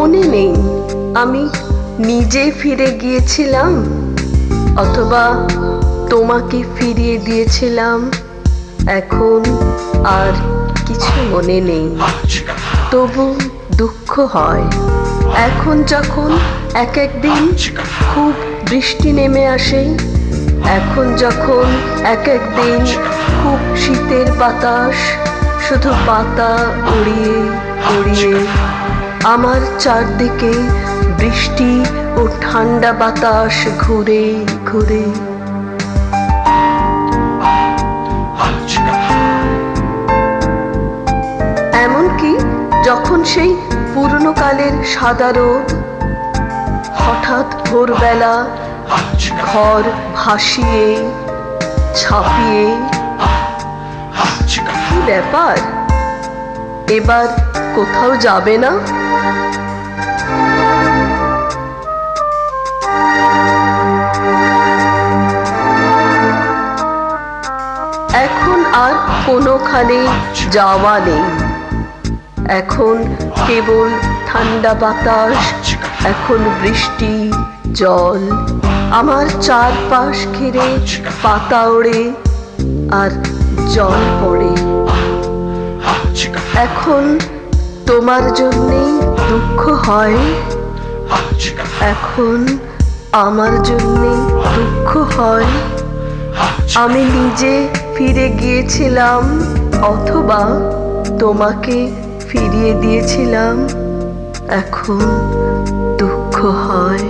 মনে নেই আমি নিজে ফিরে গিয়েছিলাম অথবা তোমাকে ফিরিয়ে দিয়েছিলাম। এখন আর কিছু মনে নেই, তবু দুঃখ হয় এখন যখন এক একদিন খুব বৃষ্টি নেমে আসে, এখন যখন এক একদিন খুব শীতের বাতাস শুধু পাতা উড়িয়ে উড়িয়ে আমার চারদিকে বৃষ্টি ও ঠান্ডা বাতাস ঘুরে ঘুরে। এমনকি যখন সেই পুরনো কালের সাদা রোদ হঠাৎ ভোরবেলা ঘর ভাসিয়ে ছাপিয়ে, কি ব্যাপার, এবার কোথাও যাবে না? এখন আর কোনোখানে যাওয়া নেই, এখন কেবল ঠান্ডা বাতাস, এখন বৃষ্টি জল আমার চারপাশ ঘিরে পাতা ওড়ে আর জল পড়ে। এখন তোমার জন্যেই দুঃখ হয়, এখন আমার জন্যে দুঃখ হয়। আমি নিজে ফিরে গিয়েছিলাম অথবা তোমাকে ফিরিয়ে দিয়েছিলাম, এখন দুঃখ হয়।